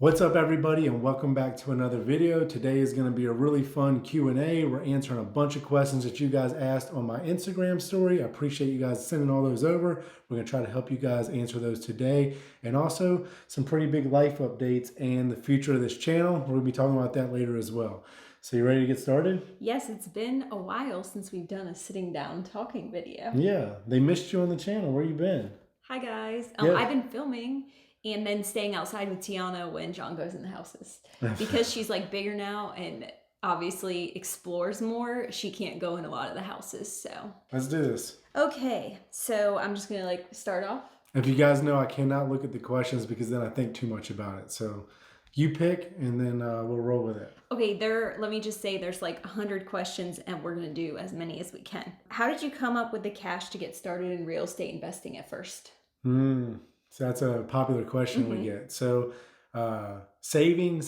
What's up everybody and welcome back to another video. Today is going to be a really fun Q&A. We're answering a bunch of questions that you guys asked on my Instagram story. I appreciate you guys sending all those over. We're going to try to help you guys answer those today, and also some pretty big life updates and the future of this channel. We're going to be talking about that later as well. So you ready to get started? Yes, it's been a while since we've done a sitting down talking video. Yeah, they missed you on the channel. Where you been? Hi guys. Yeah. I've been filming and then staying outside with Tiana when John goes in the houses. Because she's like bigger now and obviously explores more, she can't go in a lot of the houses, so. Let's do this. Okay, so I'm just gonna start off. If you guys know, I cannot look at the questions because then I think too much about it. So you pick and then we'll roll with it. Okay, let me just say there's like 100 questions and we're gonna do as many as we can. How did you come up with the cash to get started in real estate investing at first? So that's a popular question we get. So saving,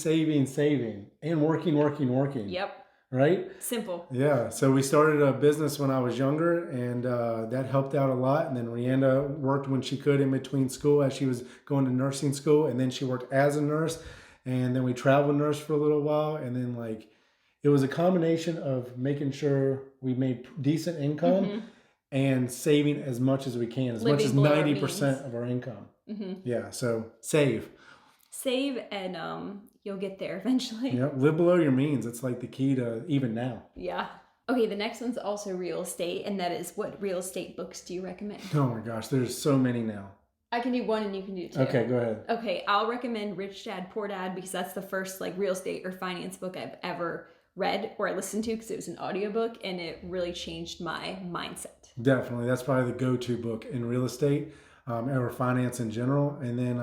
and working. Yep. Right? Simple. Yeah. So we started a business when I was younger, and that helped out a lot. And then Rhianna worked when she could in between school as she was going to nursing school. And then she worked as a nurse. And then we traveled nurse for a little while. And then it was a combination of making sure we made decent income and saving as much as we can, as much as 90% of our income. Yeah, so save. Save and you'll get there eventually. Yeah, live below your means. It's like the key to even now. Yeah. Okay, the next one's also real estate, and that is, what real estate books do you recommend? Oh my gosh, there's so many now. I can do one and you can do two. Okay, go ahead. Okay, I'll recommend Rich Dad Poor Dad because that's the first real estate or finance book I've ever read or I listened to because it was an audiobook and it really changed my mindset. Definitely. That's probably the go-to book in real estate or finance in general. And then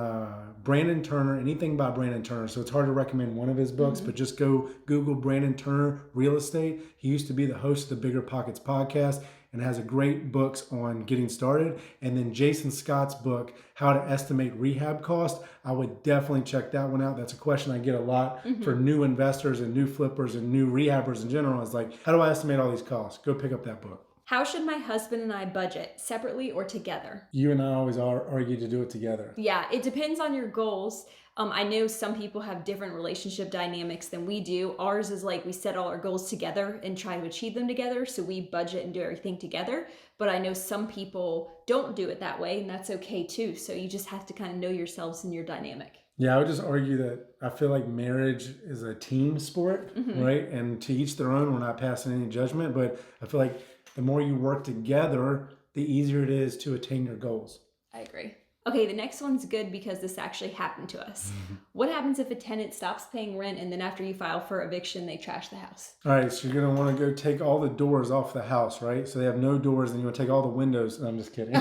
Brandon Turner, anything by Brandon Turner. So it's hard to recommend one of his books, but just go Google Brandon Turner Real Estate. He used to be the host of the Bigger Pockets podcast and has a great books on getting started. And then Jason Scott's book, How to Estimate Rehab Cost. I would definitely check that one out. That's a question I get a lot for new investors and new flippers and new rehabbers in general. It's like, how do I estimate all these costs? Go pick up that book. How should my husband and I budget, separately or together? You and I always argue to do it together. Yeah, it depends on your goals. I know some people have different relationship dynamics than we do. Ours is we set all our goals together and try to achieve them together. So we budget and do everything together. But I know some people don't do it that way, and that's okay too. So you just have to kind of know yourselves and your dynamic. Yeah, I would just argue that I feel like marriage is a team sport, right? And to each their own, we're not passing any judgment. But I feel like the more you work together, the easier it is to attain your goals. I agree. Okay, the next one's good because this actually happened to us. What happens if a tenant stops paying rent and then after you file for eviction, they trash the house? All right, so you're going to want to go take all the doors off the house, right? So they have no doors, and you want to take all the windows. I'm just kidding.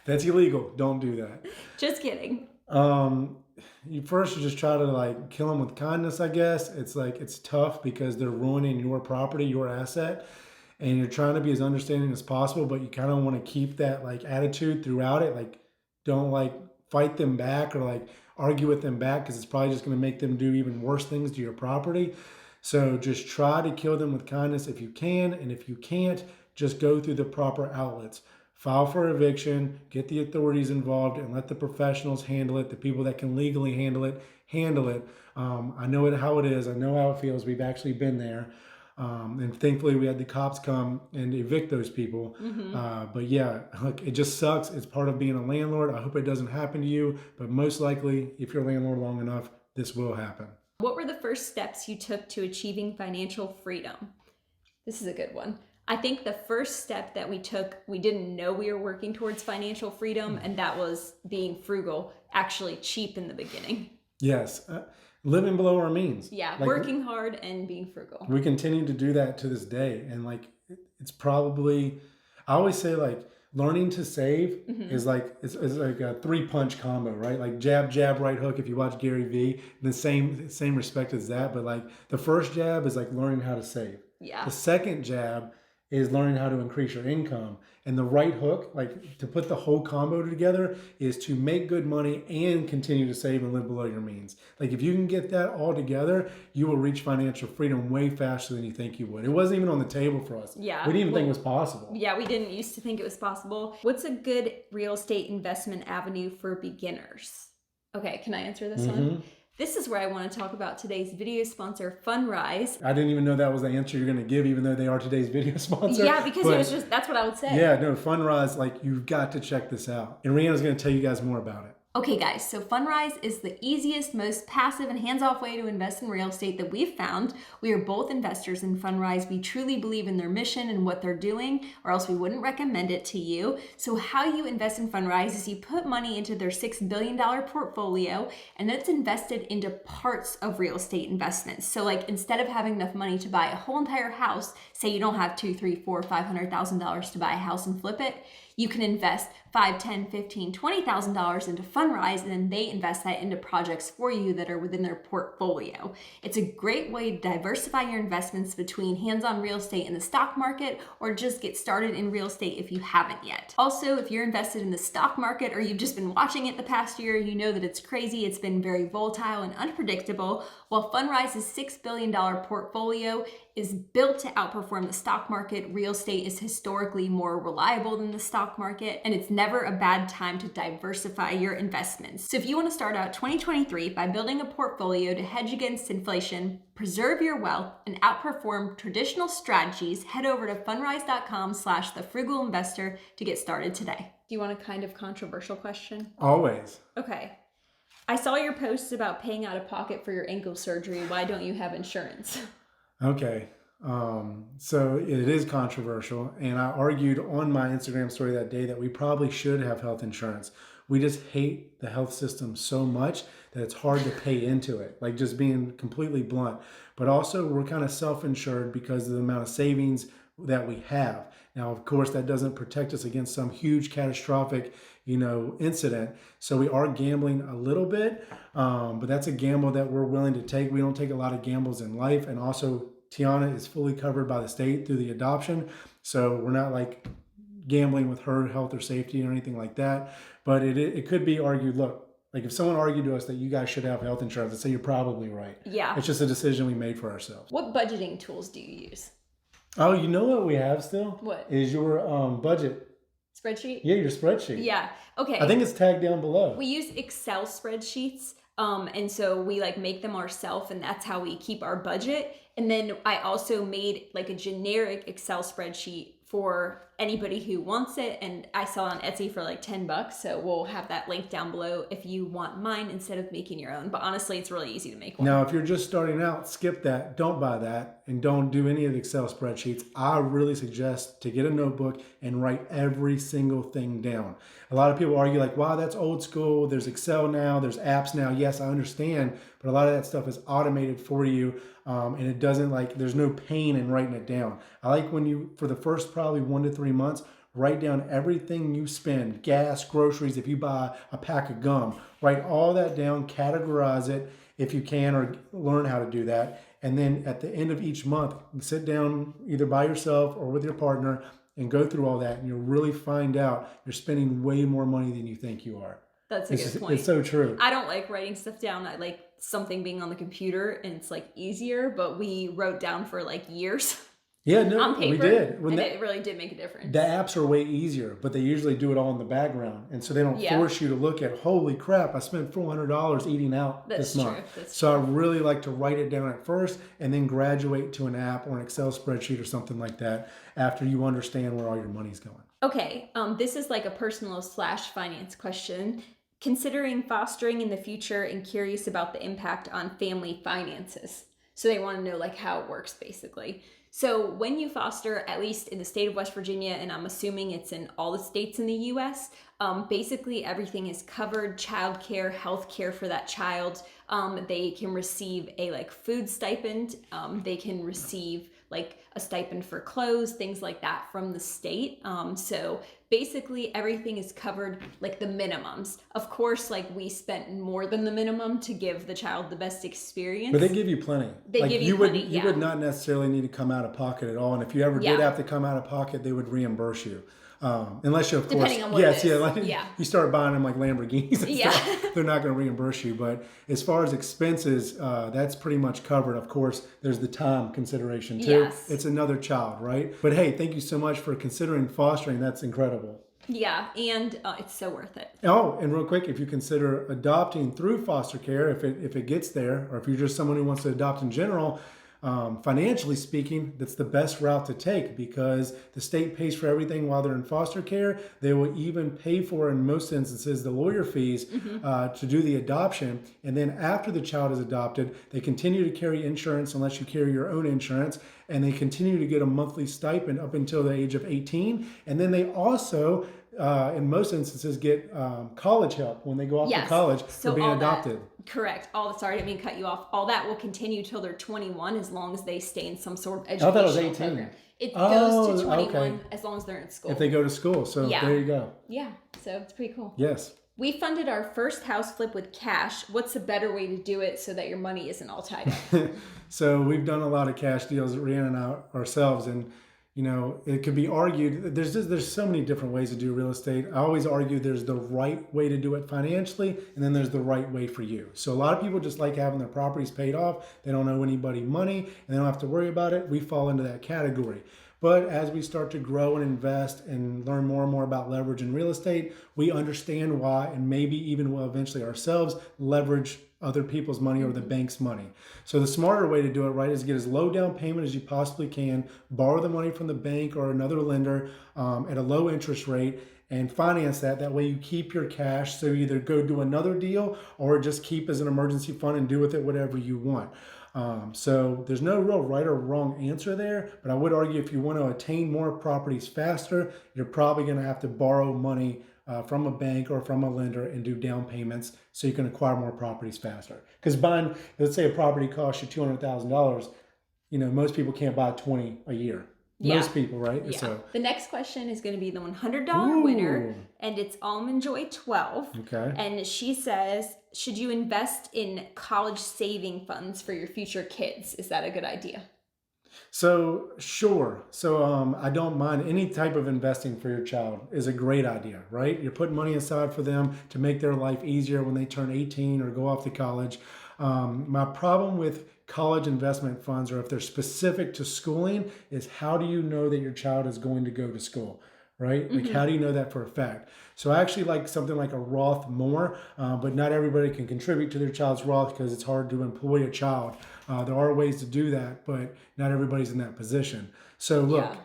That's illegal. Don't do that. Just kidding. You just try to kill them with kindness, I guess. It's tough because they're ruining your property, your asset. And you're trying to be as understanding as possible, but you kind of want to keep that attitude throughout it. Don't fight them back or argue with them back, because it's probably just going to make them do even worse things to your property. So just try to kill them with kindness if you can. And if you can't, just go through the proper outlets. File for eviction, get the authorities involved, and let the professionals handle it. The people that can legally handle it, handle it. I know how it is. I know how it feels. We've actually been there. And thankfully we had the cops come and evict those people. But yeah, look, it just sucks. It's part of being a landlord. I hope it doesn't happen to you, but most likely if you're a landlord long enough, this will happen. What were the first steps you took to achieving financial freedom? This is a good one. I think the first step that we took, we didn't know we were working towards financial freedom, and that was being frugal, actually cheap in the beginning. Yes. Living below our means. Yeah, working hard and being frugal. We continue to do that to this day. And it's probably, I always say learning to save is it's like a 3-punch combo, right? Jab, jab, right hook. If you watch Gary Vee, the same respect as that. But the first jab is learning how to save. Yeah. The second jab is learning how to increase your income. And the right hook, to put the whole combo together, is to make good money and continue to save and live below your means. If you can get that all together, you will reach financial freedom way faster than you think you would. It wasn't even on the table for us. Yeah. We didn't even think it was possible. Yeah, we didn't used to think it was possible. What's a good real estate investment avenue for beginners? Okay, can I answer this Mm-hmm. one? This is where I want to talk about today's video sponsor, Fundrise. I didn't even know that was the answer you're going to give, even though they are today's video sponsor. Yeah, because it was just, that's what I would say. Yeah, no, Fundrise, like, you've got to check this out. And Rhianna's going to tell you guys more about it. Okay guys, so Fundrise is the easiest, most passive and hands-off way to invest in real estate that we've found. We are both investors in Fundrise. We truly believe in their mission and what they're doing, or else we wouldn't recommend it to you. So how you invest in Fundrise is you put money into their $6 billion portfolio, and that's invested into parts of real estate investments. So like instead of having enough money to buy a whole entire house, say you don't have $200,000, $300,000, $400,000, $500,000 to buy a house and flip it, you can invest $5,000, $10,000, $15,000, $20,000 into Fundrise, and then they invest that into projects for you that are within their portfolio. It's a great way to diversify your investments between hands-on real estate and the stock market, or just get started in real estate if you haven't yet. Also, if you're invested in the stock market or you've just been watching it the past year, you know that it's crazy. It's been very volatile and unpredictable. While Fundrise's $6 billion portfolio is built to outperform the stock market, real estate is historically more reliable than the stock market, and it's never a bad time to diversify your investments. So if you want to start out 2023 by building a portfolio to hedge against inflation, preserve your wealth, and outperform traditional strategies, head over to fundrise.com/thefrugalinvestor to get started today. Do you want a kind of controversial question? Always. Okay. I saw your posts about paying out of pocket for your ankle surgery. Why don't you have insurance? Okay. So it is controversial, and I argued on my Instagram story that day that we probably should have health insurance. We just hate the health system so much that it's hard to pay into it, like just being completely blunt. But also we're kind of self-insured because of the amount of savings that we have. Now, of course, that doesn't protect us against some huge catastrophic, incident. So we are gambling a little bit, but that's a gamble that we're willing to take. We don't take a lot of gambles in life. And also Tiana is fully covered by the state through the adoption. So we're not like gambling with her health or safety or anything like that. But it could be argued, look, like if someone argued to us that you guys should have health insurance, I'd say you're probably right. Yeah. It's just a decision we made for ourselves. What budgeting tools do you use? Oh, you know what we have still? What? Is your budget. Spreadsheet? Yeah, your spreadsheet. Yeah. Okay. I think it's tagged down below. We use Excel spreadsheets. And so we like make them ourselves, and that's how we keep our budget. And then I also made like a generic Excel spreadsheet for anybody who wants it, and I sell it on Etsy for like $10. So we'll have that link down below if you want mine instead of making your own. But honestly, it's really easy to make one. Now, if you're just starting out, skip that. Don't buy that, and don't do any of the Excel spreadsheets. I really suggest to get a notebook and write every single thing down. A lot of people argue like, wow, that's old school. There's Excel now, there's apps now. Yes, I understand, but a lot of that stuff is automated for you. And it doesn't there's no pain in writing it down. I like when you, for the first probably 1 to 3 months, write down everything you spend, gas, groceries, if you buy a pack of gum, write all that down, categorize it if you can, or learn how to do that. And then at the end of each month, sit down either by yourself or with your partner and go through all that, and you'll really find out you're spending way more money than you think you are. That's a good point. It's so true. I don't like writing stuff down. I like something being on the computer and it's like easier, but we wrote down for like years. Yeah, no, on paper, we did. And it really did make a difference. The apps are way easier, but they usually do it all in the background. And so they don't force you to look at, holy crap, I spent $400 eating out this month. So I really like to write it down at first and then graduate to an app or an Excel spreadsheet or something like that after you understand where all your money's going. Okay, this is like a personal / finance question. Considering fostering in the future and curious about the impact on family finances. So they want to know like how it works basically. So when you foster, at least in the state of West Virginia, and I'm assuming it's in all the states in the US, basically everything is covered: childcare, healthcare for that child. They can receive a food stipend. They can receive a stipend for clothes, things like that from the state. So basically everything is covered, like the minimums. Of course, we spent more than the minimum to give the child the best experience. But they give you plenty. They give you plenty, You would not necessarily need to come out of pocket at all. And if you ever did have to come out of pocket, they would reimburse you. Unless you, of course, depending on what it is. You start buying them like Lamborghinis and stuff, they're not going to reimburse you. But as far as expenses, that's pretty much covered. Of course, there's the time consideration too. Yes. It's another child, right? But hey, thank you so much for considering fostering. That's incredible. Yeah, and it's so worth it. Oh, and real quick, if you consider adopting through foster care, if it gets there, or if you're just someone who wants to adopt in general, financially speaking, that's the best route to take because the state pays for everything while they're in foster care. They will even pay for, in most instances, the lawyer fees to do the adoption. And then after the child is adopted, they continue to carry insurance unless you carry your own insurance. And they continue to get a monthly stipend up until the age of 18. And then they also in most instances, get college help when they go off to college for being adopted. Correct. Sorry, I didn't mean to cut you off. All that will continue till they're 21 as long as they stay in some sort of educational I thought it was 18. program. It goes to 21 okay. as long as they're in school. If they go to school. So there you go. Yeah. So it's pretty cool. Yes. We funded our first house flip with cash. What's a better way to do it so that your money isn't all tied up? So we've done a lot of cash deals, Rhianna and I ourselves, and you know, it could be argued, there's so many different ways to do real estate. I always argue there's the right way to do it financially, and then there's the right way for you. So a lot of people just like having their properties paid off. They don't owe anybody money, and they don't have to worry about it. We fall into that category. But as we start to grow and invest and learn more and more about leverage in real estate, we understand why, and maybe even will eventually ourselves leverage other people's money or the bank's money. So the smarter way to do it, right, is get as low down payment as you possibly can, borrow the money from the bank or another lender at a low interest rate, and finance that. That way you keep your cash. So either go do another deal or just keep as an emergency fund and do with it whatever you want. So there's no real right or wrong answer there, but I would argue if you want to attain more properties faster, you're probably going to have to borrow money from a bank or from a lender and do down payments so you can acquire more properties faster. Because buying, let's say a property costs you $200,000, you know, most people can't buy 20 a year. Most people, right? Yeah. So the next question is going to be the $100 winner, and it's Almond Joy 12. Okay. And she says, should you invest in college saving funds for your future kids? Is that a good idea? So sure. So I don't mind any type of investing for your child is a great idea, right? You're putting money aside for them to make their life easier when they turn 18 or go off to college. My problem with college investment funds, or if they're specific to schooling, is how do you know that your child is going to go to school? Right? Like, how do you know that for a fact? So I actually like something like a Roth more, but not everybody can contribute to their child's Roth because it's hard to employ a child. There are ways to do that, but not everybody's in that position. So look,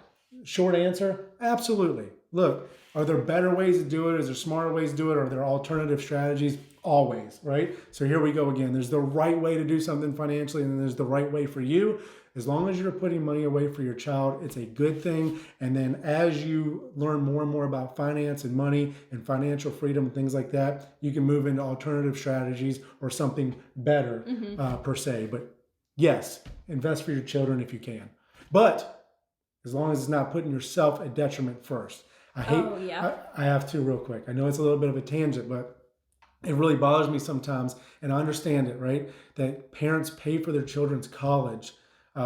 short answer, absolutely. Look, are there better ways to do it? Is there smarter ways to do it? Are there alternative strategies? Always, right? So here we go again. There's the right way to do something financially, and then there's the right way for you. As long as you're putting money away for your child, it's a good thing. And then as you learn more and more about finance and money and financial freedom and things like that, you can move into alternative strategies or something better per se. But yes, invest for your children if you can. But as long as it's not putting yourself at detriment first. I have to real quick. I know it's a little bit of a tangent, but it really bothers me sometimes, and I understand it, right? That parents pay for their children's college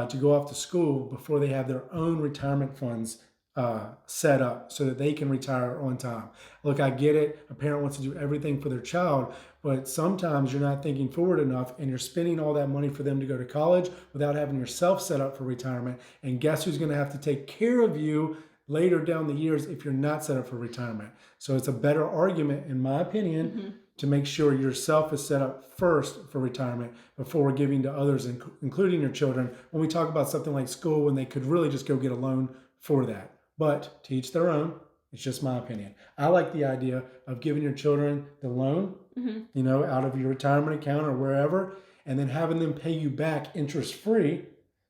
to go off to school before they have their own retirement funds set up so that they can retire on time. Look, I get it. A parent wants to do everything for their child, but sometimes you're not thinking forward enough and you're spending all that money for them to go to college without having yourself set up for retirement. And guess who's going to have to take care of you later down the years if you're not set up for retirement? So it's a better argument, in my opinion, to make sure yourself is set up first for retirement before giving to others, including your children, when we talk about something like school, when they could really just go get a loan for that. But to each their own. It's just my opinion. I like the idea of giving your children the loan, you know, out of your retirement account or wherever, and then having them pay you back interest-free.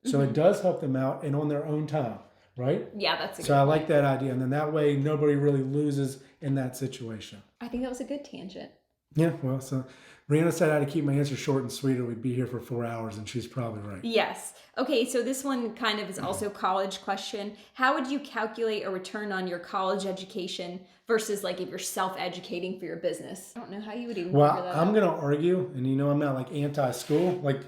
So it does help them out and on their own time, right? Yeah, that's a good So I like that idea. And then that way nobody really loses in that situation. I think that was a good tangent. Yeah, well, so Rhianna said I had to keep my answer short and sweet or we'd be here for 4 hours, and she's probably right. Yes. Okay, so this one kind of is also a college question. How would you calculate a return on your college education versus like if you're self-educating for your business? I don't know how you would even figure that out. I'm going to argue, and you know I'm not like anti-school, like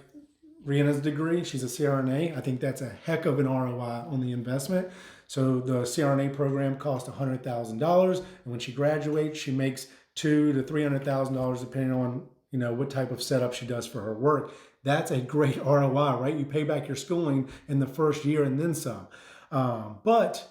Rhianna's degree, she's a CRNA. I think that's a heck of an ROI on the investment. So the CRNA program cost $100,000, and when she graduates, she makes $200,000 to $300,000 depending on, you know, what type of setup she does for her work. That's a great ROI, right? You pay back your schooling in the first year and then some. But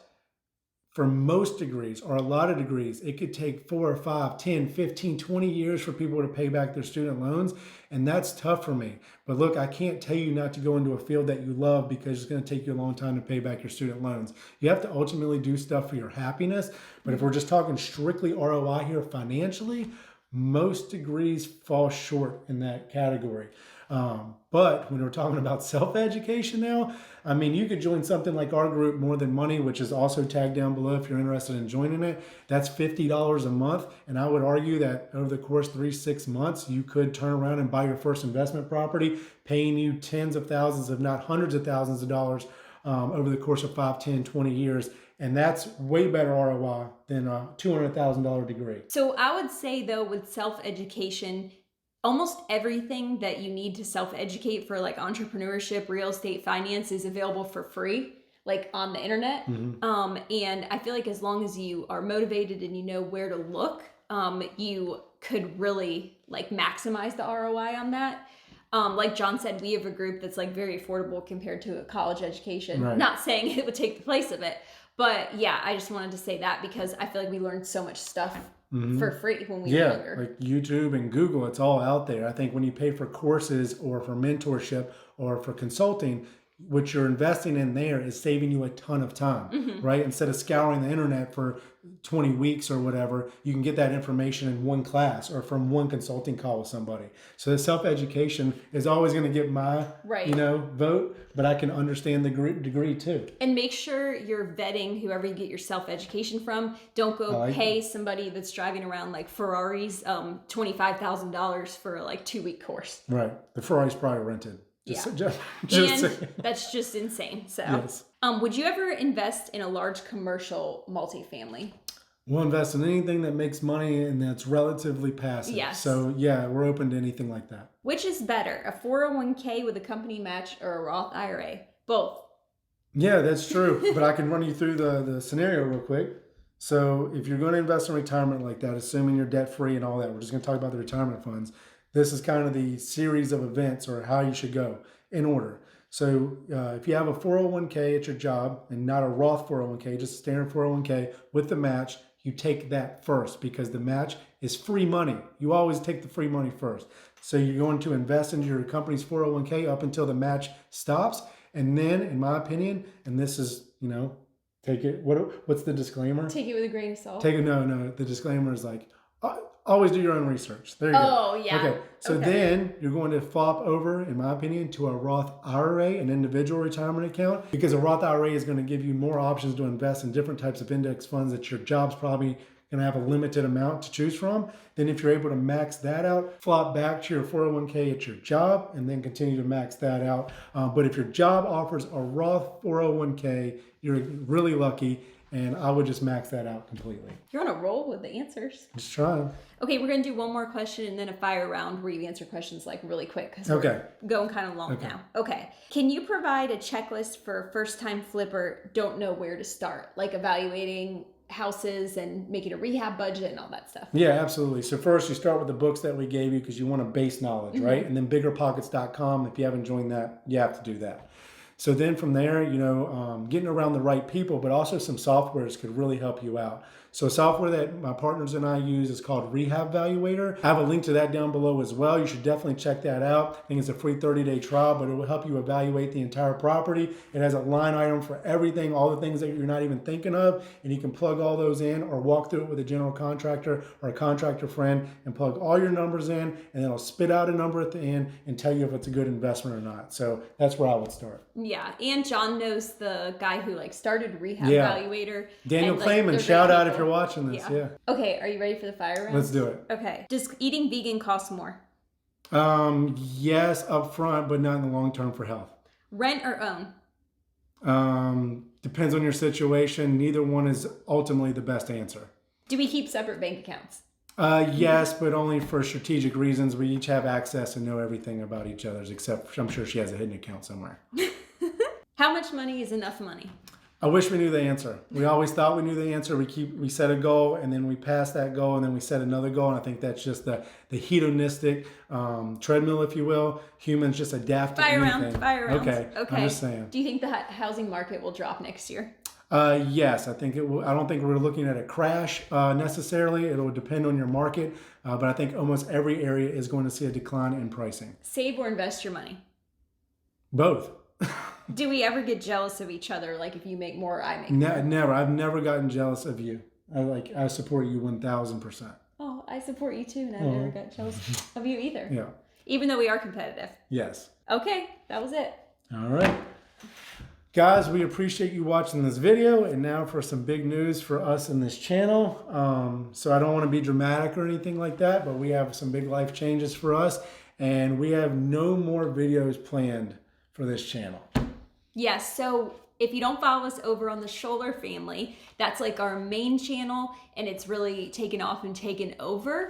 for most degrees or a lot of degrees, it could take 4 or 5, 10, 15, 20 years for people to pay back their student loans. And that's tough for me. But look, I can't tell you not to go into a field that you love because it's going to take you a long time to pay back your student loans. You have to ultimately do stuff for your happiness. But if we're just talking strictly ROI here financially, most degrees fall short in that category. But when we're talking about self-education now, I mean, you could join something like our group, More Than Money, which is also tagged down below if you're interested in joining it. That's $50 a month. And I would argue that over the course of 3-6 months, you could turn around and buy your first investment property, paying you tens of thousands, if not hundreds of thousands of dollars over the course of 5, 10, 20 years. And that's way better ROI than a $200,000 degree. So I would say, though, with self-education, almost everything that you need to self-educate for like entrepreneurship, real estate, finance is available for free, like on the internet. Mm-hmm. And I feel like as long as you are motivated and you know where to look, you could really like maximize the ROI on that. Like John said, we have a group that's like very affordable compared to a college education. Right. Not saying it would take the place of it, but yeah, I just wanted to say that because I feel like we learned so much stuff for free when we were younger. Like YouTube and Google, it's all out there. I think when you pay for courses or for mentorship or for consulting, what you're investing in there is saving you a ton of time, right? Instead of scouring the internet for 20 weeks or whatever, you can get that information in one class or from one consulting call with somebody. So the self-education is always going to get my, vote, but I can understand the degree too. And make sure you're vetting whoever you get your self-education from. Don't go pay somebody that's driving around like Ferraris $25,000 for a like 2-week course. Right. The Ferrari's probably rented. Just that's just insane. So, yes. Would you ever invest in a large commercial multifamily? We'll invest in anything that makes money and that's relatively passive. Yes. So yeah, we're open to anything like that. Which is better, a 401k with a company match or a Roth IRA? Both. Yeah, that's true. But I can run you through the scenario real quick. So if you're going to invest in retirement like that, assuming you're debt free and all that, we're just going to talk about the retirement funds. This is kind of the series of events or how you should go in order. So if you have a 401k at your job and not a Roth 401k, just a standard 401k with the match, you take that first because the match is free money. You always take the free money first. So you're going to invest into your company's 401k up until the match stops. And then, in my opinion, and this is, take it, what's the disclaimer? Take it with a grain of salt. No, the disclaimer is like, always do your own research. There you go. Oh, yeah. Okay. So then you're going to flop over, in my opinion, to a Roth IRA, an individual retirement account, because a Roth IRA is going to give you more options to invest in different types of index funds that your job's probably going to have a limited amount to choose from. Then if you're able to max that out, flop back to your 401k at your job and then continue to max that out. But if your job offers a Roth 401k, you're really lucky. And I would just max that out completely. You're on a roll with the answers. Just trying. Okay, we're going to do one more question and then a fire round where you answer questions like really quick because we're going kind of long now. Okay. Can you provide a checklist for a first-time flipper, don't know where to start, like evaluating houses and making a rehab budget and all that stuff? Yeah, absolutely. So first you start with the books that we gave you because you want a base knowledge, right? And then biggerpockets.com. If you haven't joined that, you have to do that. So then from there, getting around the right people, but also some softwares could really help you out. So software that my partners and I use is called Rehab Valuator. I have a link to that down below as well. You should definitely check that out. I think it's a free 30-day trial, but it will help you evaluate the entire property. It has a line item for everything, all the things that you're not even thinking of, and you can plug all those in or walk through it with a general contractor or a contractor friend and plug all your numbers in, and it'll spit out a number at the end and tell you if it's a good investment or not. So that's where I would start. Yeah, and John knows the guy who started Rehab Valuator. Daniel Clayman, shout out if you're watching this. Yeah. Okay, are you ready for the fire round? Let's do it. Okay. Does eating vegan cost more? Yes, up front, but not in the long term for health. Rent or own? Depends on your situation. Neither one is ultimately the best answer. Do we keep separate bank accounts? Yes, but only for strategic reasons. We each have access and know everything about each other's, except I'm sure she has a hidden account somewhere. How much money is enough money? I wish we knew the answer. We always thought we knew the answer. We set a goal and then we pass that goal and then we set another goal. And I think that's just the hedonistic treadmill, if you will. Humans just adapt to anything. Fire round. Okay. I'm just saying. Do you think the housing market will drop next year? Yes, I think it will. I don't think we're looking at a crash necessarily. It will depend on your market, but I think almost every area is going to see a decline in pricing. Save or invest your money? Both. Do we ever get jealous of each other? Like if you make more, I make more? Never. I've never gotten jealous of you. I support you 1,000%. Oh, I support you too, and I never got jealous of you either. Yeah. Even though we are competitive. Yes. Okay, that was it. All right. Guys, we appreciate you watching this video, and now for some big news for us in this channel. So I don't want to be dramatic or anything like that, but we have some big life changes for us, and we have no more videos planned for this channel. Yes, so if you don't follow us over on the Scholler family, that's like our main channel, and it's really taken off and taken over.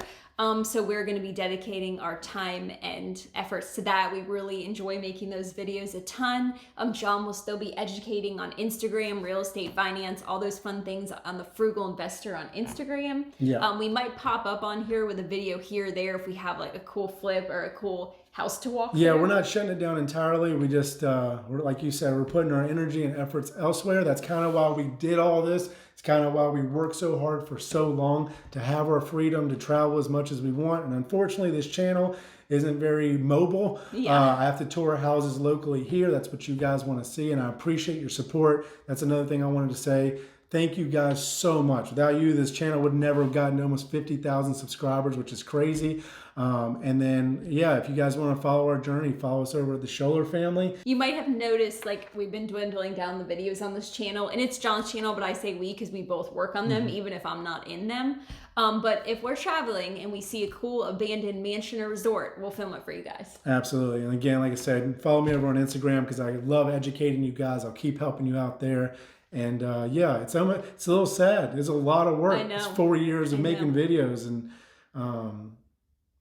So we're going to be dedicating our time and efforts to that. We really enjoy making those videos a ton. John will still be educating on Instagram, real estate, finance, all those fun things on the Frugal Investor on Instagram. Yeah. We might pop up on here with a video here or there if we have like a cool flip or a cool house to walk Yeah, through. we're not shutting it down entirely. We just, we're like you said, we're putting our energy and efforts elsewhere. That's kind of why we did all this. It's kind of why we worked so hard for so long to have our freedom to travel as much as we want. And unfortunately, this channel isn't very mobile. Yeah. I have to tour houses locally here. That's what you guys want to see, and I appreciate your support. That's another thing I wanted to say. Thank you guys so much. Without you, this channel would never have gotten almost 50,000 subscribers, which is crazy. And then, yeah, if you guys want to follow our journey, follow us over at the Scholler family. You might have noticed, like, we've been dwindling down the videos on this channel, and it's John's channel, but I say we because we both work on them, even if I'm not in them. But if we're traveling and we see a cool abandoned mansion or resort, we'll film it for you guys. Absolutely. And again, like I said, follow me over on Instagram because I love educating you guys. I'll keep helping you out there. And yeah, it's a little sad. There's a lot of work. I know. It's 4 years of making videos, and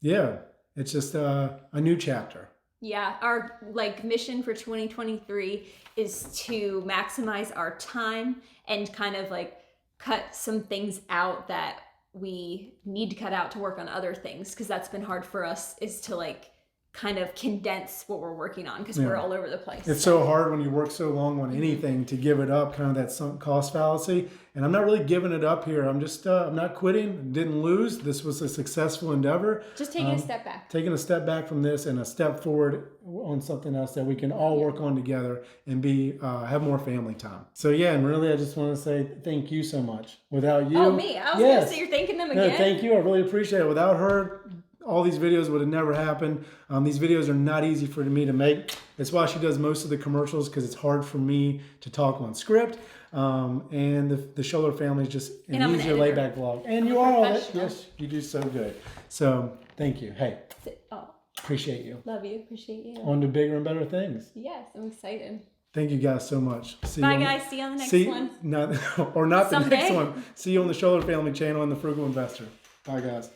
yeah, it's just a new chapter. Yeah, our like mission for 2023 is to maximize our time and kind of like cut some things out that we need to cut out to work on other things, because that's been hard for us, is to like kind of condense what we're working on because we're all over the place. It's so hard when you work so long on anything to give it up, kind of that sunk cost fallacy. And I'm not really giving it up here. I'm just, I'm not quitting, didn't lose. This was a successful endeavor. Just taking a step back. Taking a step back from this and a step forward on something else that we can all work on together and be, have more family time. So yeah, and really I just want to say thank you so much. Without you. Oh, me? I was going to say you're thanking them again. No, thank you. I really appreciate it. Without her, all these videos would have never happened. These videos are not easy for me to make. That's why she does most of the commercials, because it's hard for me to talk on script. And the Scholler family is just an easier laid back vlog. And you are all that. Yes, you do so good. So thank you. Hey, appreciate you. Love you. Appreciate you. On to bigger and better things. Yes, I'm excited. Thank you guys so much. Bye guys. See you on the next one. Not the next one. See you on the Scholler family channel and the Frugal Investor. Bye guys.